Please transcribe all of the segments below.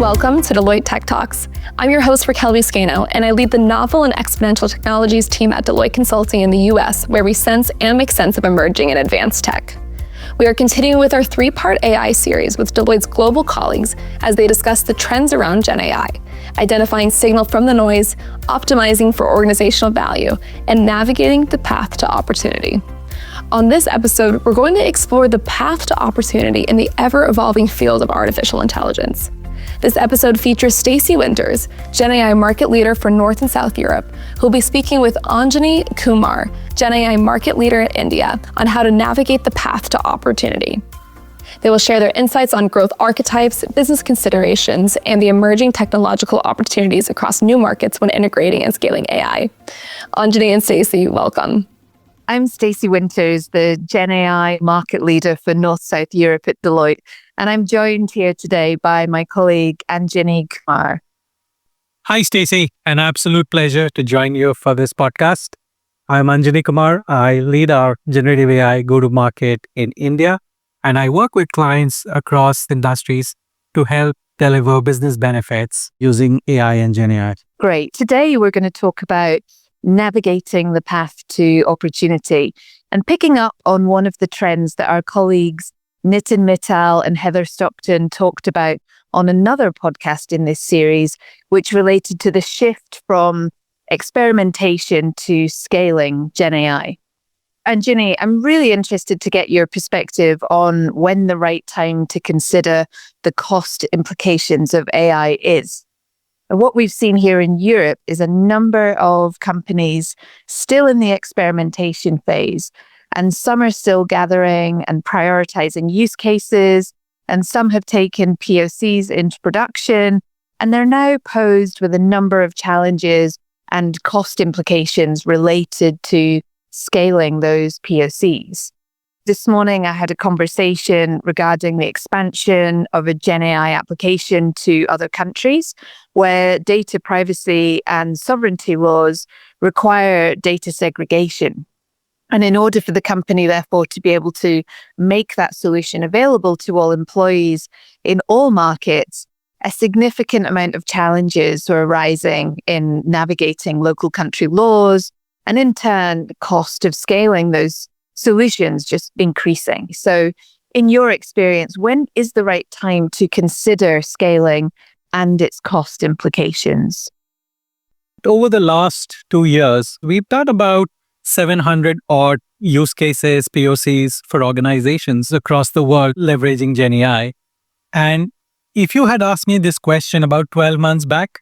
Welcome to Deloitte Tech Talks. I'm your host, Raquel Vizcaino, and I lead the Novel and Exponential Technologies team at Deloitte Consulting in the US, where we sense and make sense of emerging and advanced tech. We are continuing with our three-part AI series with Deloitte's global colleagues as they discuss the trends around GenAI, identifying signal from the noise, optimizing for organizational value, and navigating the path to opportunity. On this episode, we're going to explore the path to opportunity in the ever-evolving field of artificial intelligence. This episode features Stacey Winters, GenAI Market Leader for North and South Europe, who'll be speaking with Anjani Kumar, GenAI Market Leader in India, on how to navigate the path to opportunity. They will share their insights on growth archetypes, business considerations, and the emerging technological opportunities across new markets when integrating and scaling AI. Anjani and Stacey, welcome. I'm Stacey Winters, the GenAI Market Leader for North-South Europe at Deloitte, and I'm joined here today by my colleague, Anjani Kumar. Hi, Stacey. An absolute pleasure to join you for this podcast. I'm Anjani Kumar. I lead our generative AI go-to-market in India, and I work with clients across industries to help deliver business benefits using AI and GenAI. Great. Today, we're going to talk about navigating the path to opportunity and picking up on one of the trends that our colleagues Nitin Mittal and Heather Stockton talked about on another podcast in this series, which related to the shift from experimentation to scaling GenAI. And Ginny, I'm really interested to get your perspective on when the right time to consider the cost implications of AI is. And what we've seen here in Europe is a number of companies still in the experimentation phase, and some are still gathering and prioritizing use cases, and some have taken POCs into production, and they're now posed with a number of challenges and cost implications related to scaling those POCs. This morning, I had a conversation regarding the expansion of a GenAI application to other countries where data privacy and sovereignty laws require data segregation. And in order for the company, therefore, to be able to make that solution available to all employees in all markets, a significant amount of challenges are arising in navigating local country laws, and in turn, the cost of scaling those solutions just increasing. So in your experience, when is the right time to consider scaling and its cost implications? Over the last 2 years, we've done about 700 odd use cases, POCs for organizations across the world leveraging GenAI. And if you had asked me this question about 12 months back,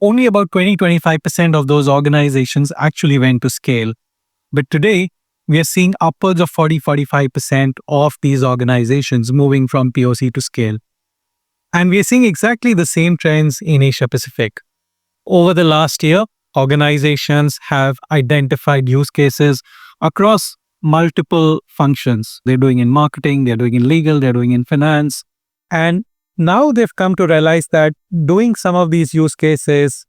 only about 20-25% of those organizations actually went to scale. But today, we are seeing upwards of 40-45% of these organizations moving from POC to scale. And we are seeing exactly the same trends in Asia Pacific. Over the last year, organizations have identified use cases across multiple functions. They're doing in marketing, they're doing in legal, they're doing in finance. And now they've come to realize that doing some of these use cases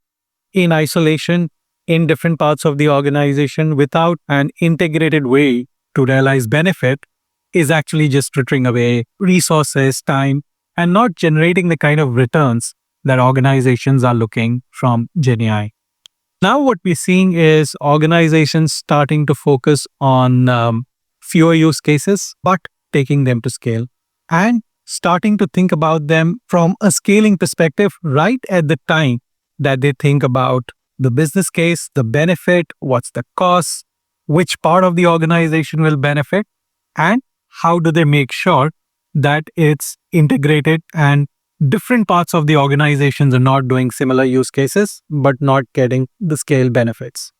in isolation in different parts of the organization without an integrated way to realize benefit is actually just frittering away resources, time, and not generating the kind of returns that organizations are looking from GenAI. Now what we're seeing is organizations starting to focus on fewer use cases, but taking them to scale and starting to think about them from a scaling perspective right at the time that they think about the business case, the benefit, what's the cost, which part of the organization will benefit, and how do they make sure that it's integrated and different parts of the organizations are not doing similar use cases, but not getting the scale benefits.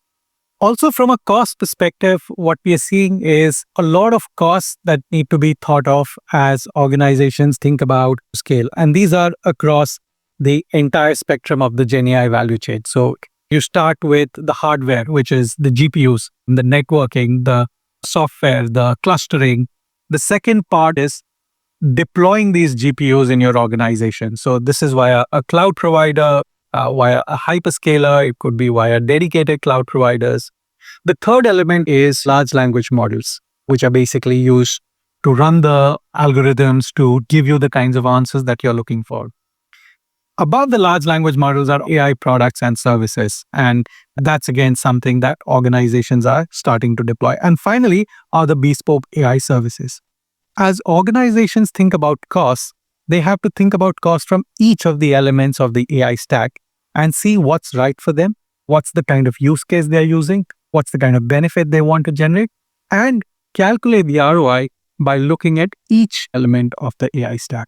Also, from a cost perspective, what we are seeing is a lot of costs that need to be thought of as organizations think about scale. And these are across the entire spectrum of the GenAI value chain. So you start with the hardware, which is the GPUs, the networking, the software, the clustering. The second part is deploying these GPUs in your organization. So this is via a cloud provider, via a hyperscaler. It could be via dedicated cloud providers. The third element is large language models, which are basically used to run the algorithms to give you the kinds of answers that you're looking for. Above the large language models are AI products and services. And that's again something that organizations are starting to deploy. And finally are the bespoke AI services. As organizations think about costs, they have to think about cost from each of the elements of the AI stack and see what's right for them, what's the kind of use case they're using, what's the kind of benefit they want to generate, and calculate the ROI by looking at each element of the AI stack.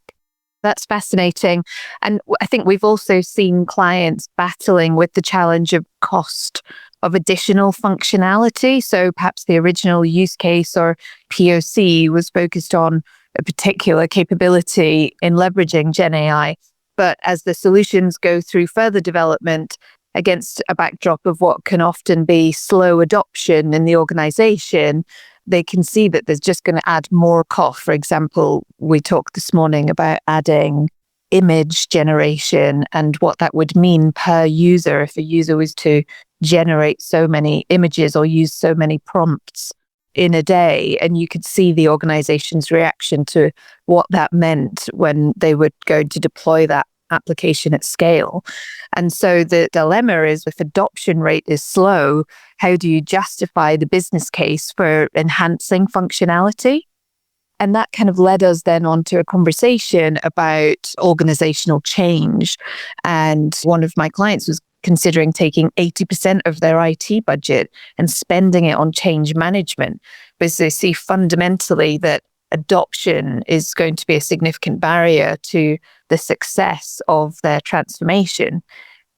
That's fascinating. And I think we've also seen clients battling with the challenge of cost of additional functionality. So perhaps the original use case or POC was focused on a particular capability in leveraging GenAI. But as the solutions go through further development against a backdrop of what can often be slow adoption in the organization, they can see that there's just going to add more cost. For example, we talked this morning about adding image generation and what that would mean per user if a user was to generate so many images or use so many prompts in a day. And you could see the organization's reaction to what that meant when they were going to deploy that application at scale. And so the dilemma is, if adoption rate is slow, how do you justify the business case for enhancing functionality? And that kind of led us then onto a conversation about organizational change. And one of my clients was considering taking 80% of their IT budget and spending it on change management, because they see fundamentally that adoption is going to be a significant barrier to the success of their transformation.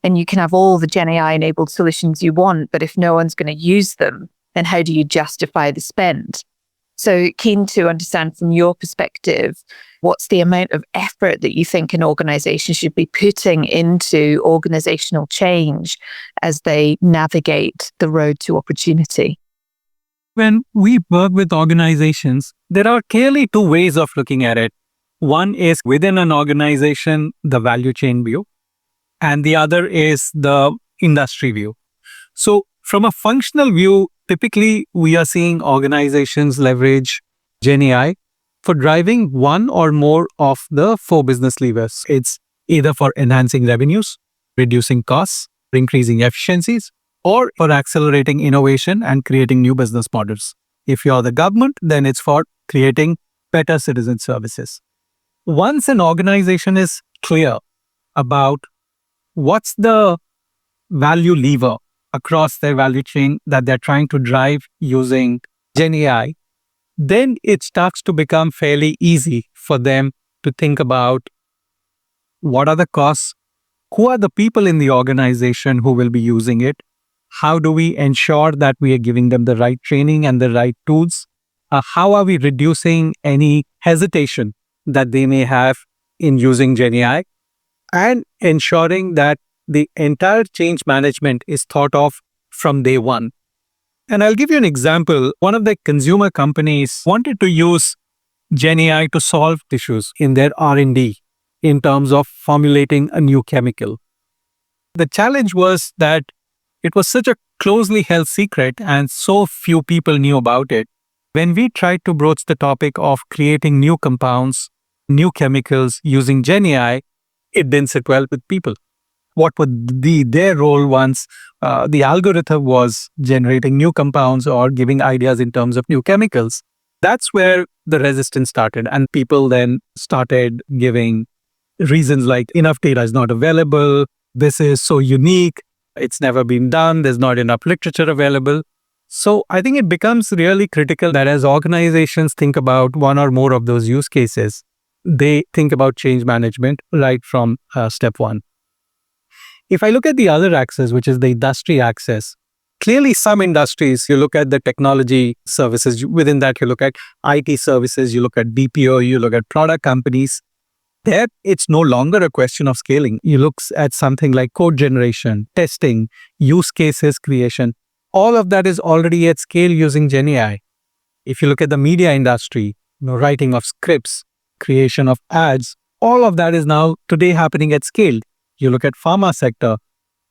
And you can have all the GenAI enabled solutions you want, but if no one's going to use them, then how do you justify the spend? So keen to understand from your perspective, what's the amount of effort that you think an organization should be putting into organizational change as they navigate the road to opportunity? When we work with organizations, there are clearly two ways of looking at it. One is within an organization, the value chain view, and the other is the industry view. So from a functional view, typically we are seeing organizations leverage GenAI for driving one or more of the four business levers. It's either for enhancing revenues, reducing costs, increasing efficiencies, or for accelerating innovation and creating new business models. If you're the government, then it's for creating better citizen services. Once an organization is clear about what's the value lever across their value chain that they're trying to drive using GenAI, then it starts to become fairly easy for them to think about what are the costs, who are the people in the organization who will be using it, how do we ensure that we are giving them the right training and the right tools, how are we reducing any hesitation that they may have in using GenAI, and ensuring that the entire change management is thought of from day one. And I'll give you an example. One of the consumer companies wanted to use GenAI to solve issues in their R&D in terms of formulating a new chemical. The challenge was that it was such a closely held secret and so few people knew about it. When we tried to broach the topic of creating new compounds, new chemicals using GenAI, it didn't sit well with people. What would be their role once the algorithm was generating new compounds or giving ideas in terms of new chemicals? That's where the resistance started. And people then started giving reasons like enough data is not available, this is so unique, it's never been done, there's not enough literature available. So I think it becomes really critical that as organizations think about one or more of those use cases, they think about change management right from step one. If I look at the other axis, which is the industry axis, clearly some industries, you look at the technology services, within that you look at IT services, you look at BPO, you look at product companies. There, it's no longer a question of scaling. You look at something like code generation, testing, use cases creation. All of that is already at scale using GenAI. If you look at the media industry, writing of scripts, creation of ads, all of that is now today happening at scale. You look at pharma sector,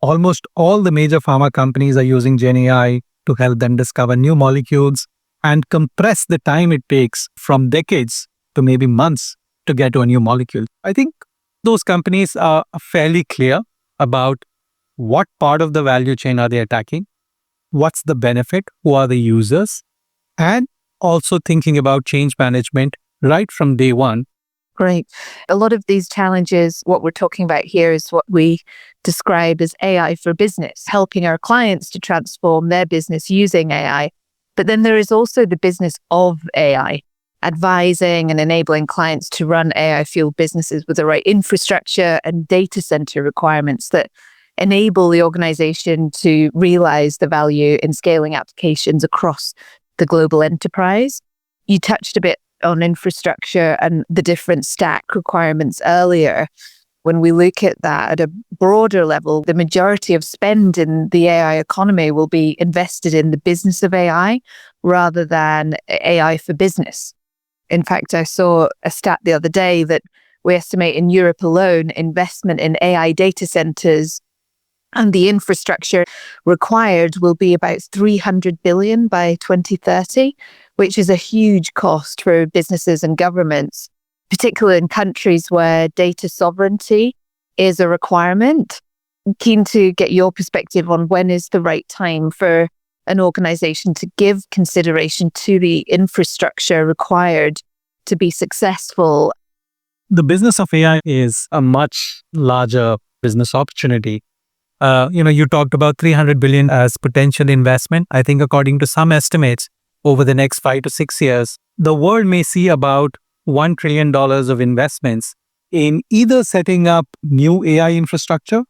almost all the major pharma companies are using GenAI to help them discover new molecules and compress the time it takes from decades to maybe months to get to a new molecule. I think Those companies are fairly clear about what part of the value chain are they attacking, what's the benefit, who are the users, and also thinking about change management right from day one. Great. A lot of these challenges, what we're talking about here is what we describe as AI for business, helping our clients to transform their business using AI. But then there is also the business of AI, advising and enabling clients to run AI-fueled businesses with the right infrastructure and data center requirements that enable the organization to realize the value in scaling applications across the global enterprise. You touched a bit on infrastructure and the different stack requirements earlier. When we look at that at a broader level, the majority of spend in the AI economy will be invested in the business of AI rather than AI for business. In fact, I saw a stat the other day that we estimate in Europe alone, investment in AI data centers and the infrastructure required will be about 300 billion by 2030, which is a huge cost for businesses and governments, particularly in countries where data sovereignty is a requirement. I'm keen to get your perspective on when is the right time for an organization to give consideration to the infrastructure required to be successful. The business of AI is a much larger business opportunity. You talked about 300 billion as potential investment. I think according to some estimates, over the next 5 to 6 years, the world may see about $1 trillion of investments in either setting up new AI infrastructure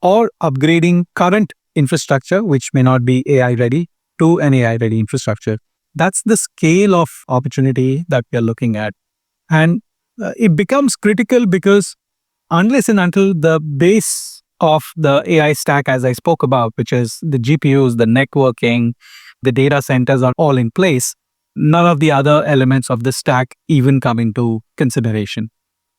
or upgrading current infrastructure, which may not be AI ready, to an AI ready infrastructure. That's the scale of opportunity that we are looking at. And it becomes critical because unless and until the base of the AI stack, as I spoke about, which is the GPUs, the networking, the data centers are all in place, none of the other elements of the stack even come into consideration.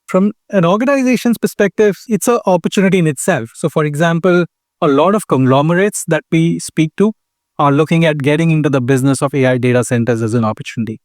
From an organization's perspective, it's an opportunity in itself. So for example, a lot of conglomerates that we speak to are looking at getting into the business of AI data centers as an opportunity.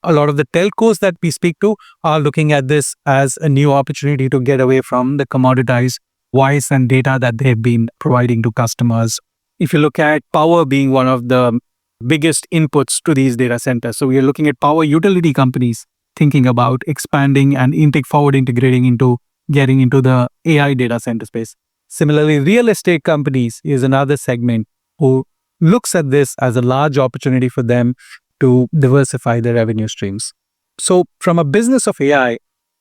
A lot of the telcos that we speak to are looking at this as a new opportunity to get away from the commoditized voice and data that they've been providing to customers. If you look at power being one of the biggest inputs to these data centers, so we are looking at power utility companies thinking about expanding and forward integrating into getting into the AI data center space. Similarly, real estate companies is another segment who looks at this as a large opportunity for them to diversify their revenue streams. So from a business of AI,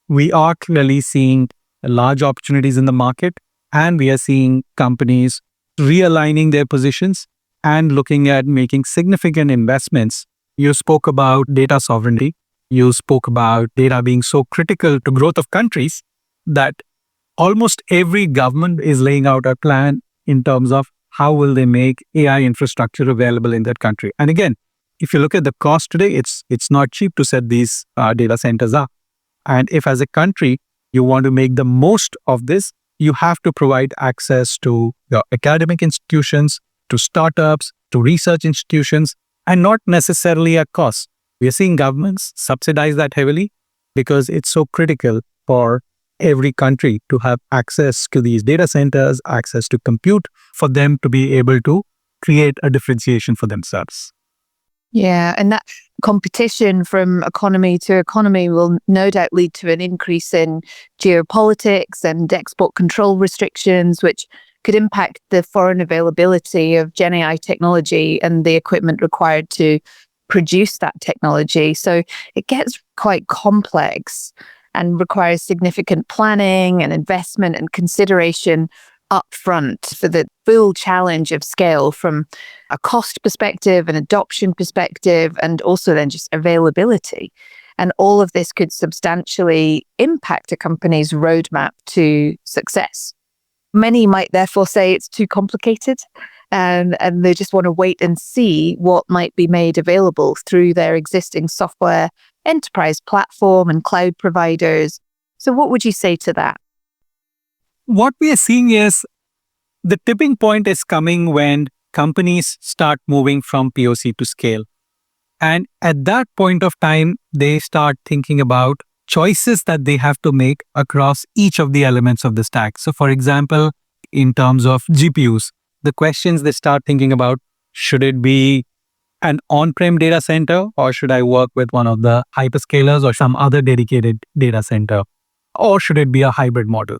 we are clearly seeing large opportunities in the market, and we are seeing companies realigning their positions and looking at making significant investments. You spoke about data sovereignty. You spoke about data being so critical to growth of countries that almost every government is laying out a plan in terms of how will they make AI infrastructure available in that country. And again, if you look at the cost today, it's not cheap to set these data centers up. And if as a country, you want to make the most of this, you have to provide access to your academic institutions, to startups, to research institutions, and not necessarily at cost. We are seeing governments subsidize that heavily because it's so critical for every country to have access to these data centers, access to compute, for them to be able to create a differentiation for themselves. Yeah, and that competition from economy to economy will no doubt lead to an increase in geopolitics and export control restrictions, which could impact the foreign availability of GenAI technology and the equipment required to produce that technology. So it gets quite complex and requires significant planning and investment and consideration upfront for the full challenge of scale from a cost perspective, an adoption perspective, and also then just availability. And all of this could substantially impact a company's roadmap to success. Many might therefore say it's too complicated, and they just want to wait and see what might be made available through their existing software enterprise platform and cloud providers. So what would you say to that? What we are seeing is the tipping point is coming when companies start moving from POC to scale. And at that point of time, they start thinking about choices that they have to make across each of the elements of the stack. So for example, in terms of GPUs, the questions they start thinking about, should it be an on-prem data center, or should I work with one of the hyperscalers or some other dedicated data center, or should it be a hybrid model?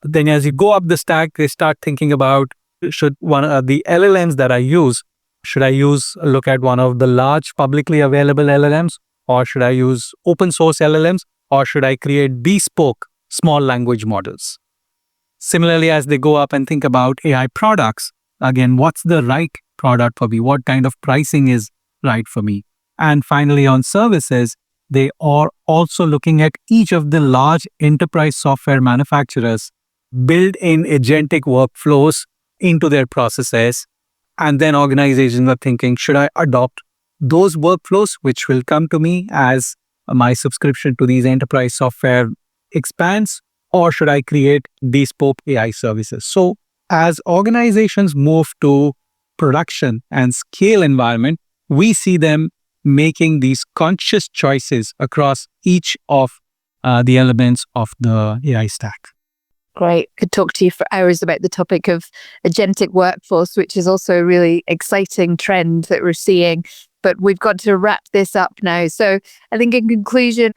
Then as you go up the stack, they start thinking about, should one of the LLMs that I use, should I look at one of the large publicly available LLMs, or should I use open source LLMs, or should I create bespoke small language models? Similarly, as they go up and think about AI products, again, what's the right product for me? What kind of pricing is right for me? And finally, on services, they are also looking at each of the large enterprise software manufacturers build in agentic workflows into their processes. And then organizations are thinking, should I adopt those workflows, which will come to me as my subscription to these enterprise software expands, or should I create bespoke AI services? So as organizations move to production and scale environment, we see them making these conscious choices across each of the elements of the AI stack. Great. Could talk to you for hours about the topic of agentic workforce, which is also a really exciting trend that we're seeing. But we've got to wrap this up now. So I think in conclusion,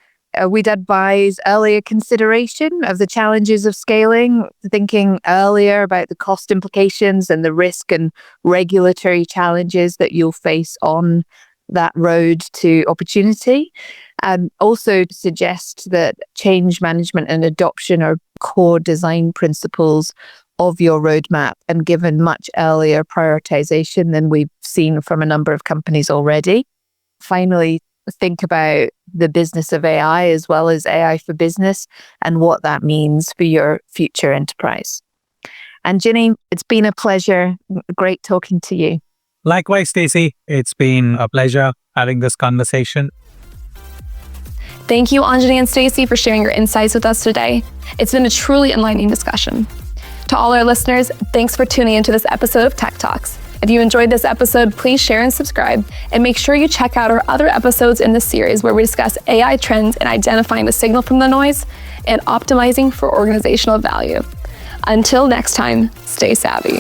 we'd advise earlier consideration of the challenges of scaling, thinking earlier about the cost implications and the risk and regulatory challenges that you'll face on that road to opportunity. And also suggest that change management and adoption are core design principles of your roadmap and given much earlier prioritization than we've seen from a number of companies already. Finally, think about the business of AI as well as AI for business and what that means for your future enterprise. Anjani, it's been a pleasure. Great talking to you. Likewise, Stacey, it's been a pleasure having this conversation. Thank you, Anjani and Stacey, for sharing your insights with us today. It's been a truly enlightening discussion. To all our listeners, thanks for tuning into this episode of Tech Talks. If you enjoyed this episode, please share and subscribe, and make sure you check out our other episodes in this series where we discuss AI trends and identifying the signal from the noise and optimizing for organizational value. Until next time, stay savvy.